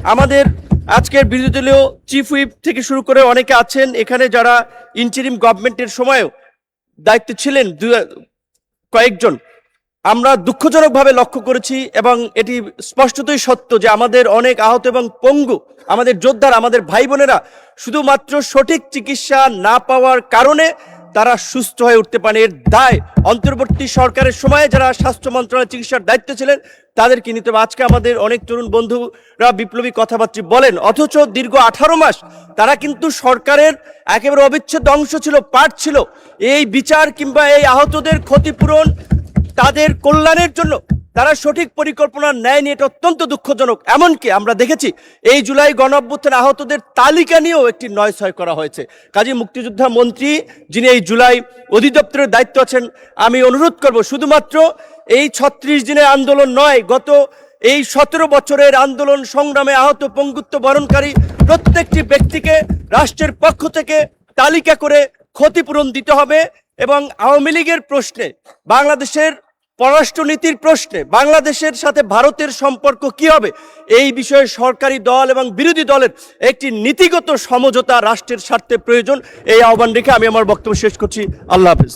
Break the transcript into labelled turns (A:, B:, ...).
A: আমাদের আজকের বিরোধী দলীয় চিফ হুইপ থেকে শুরু করে অনেকে আছেন এখানে যারা ইন্টারিম গভর্নমেন্টের সময়ও দায়িত্বে ছিলেন কয়েকজন। আমরা দুঃখজনকভাবে লক্ষ্য করেছি এবং এটি স্পষ্টতই সত্য যে আমাদের অনেক আহত এবং পঙ্গু আমাদের যোদ্ধারা, আমাদের ভাই বোনেরা শুধুমাত্র সঠিক চিকিৎসা না পাওয়ার কারণে তারা সুস্থ হয়ে উঠতে পারে। এর দায় অন্তর্বর্তী সরকারের সময়ে যারা স্বাস্থ্য মন্ত্রণালয়ের চিকিৎসার দায়িত্বে ছিলেন তাদেরকে নিতে হবে। আজকে আমাদের অনেক তরুণ বন্ধুরা বিপ্লবী কথাবার্তা বলেন, অথচ দীর্ঘ 18 মাস তারা কিন্তু সরকারের একেবারে অবিচ্ছেদ্য অংশ ছিল, পার্ট ছিল। এই বিচার কিংবা এই আহতদের ক্ষতিপূরণ, তাদের কল্যাণের জন্য তারা সঠিক পরিকল্পনা নেয়নি। এটা অত্যন্ত দুঃখজনক। এমনকি আমরা দেখেছি এই জুলাই গণঅভ্যুত্থান আহতদের তালিকা নিয়েও একটি নয়ছয় করা হয়েছে। কাজী মুক্তিযোদ্ধা মন্ত্রী যিনি এই জুলাই অধিদপ্তরের দায়িত্ব আছেন, আমি অনুরোধ করব শুধুমাত্র এই 36 দিনের আন্দোলন নয়, গত এই 17 বছরের আন্দোলন সংগ্রামে আহত পঙ্গুত্ব বরণকারী প্রত্যেকটি ব্যক্তিকে রাষ্ট্রের পক্ষ থেকে তালিকা করে ক্ষতিপূরণ দিতে হবে। এবং আওয়ামী লীগের প্রশ্নে, বাংলাদেশের পররাষ্ট্রনীতির প্রশ্নে বাংলাদেশের সাথে ভারতের সম্পর্ক কি হবে, এই বিষয়ে সরকারি দল এবং বিরোধী দলের একটি নীতিগত সমঝোতা রাষ্ট্রের স্বার্থে প্রয়োজন। এই আহ্বান রেখে আমি আমার বক্তব্য শেষ করছি। আল্লাহ হাফেজ।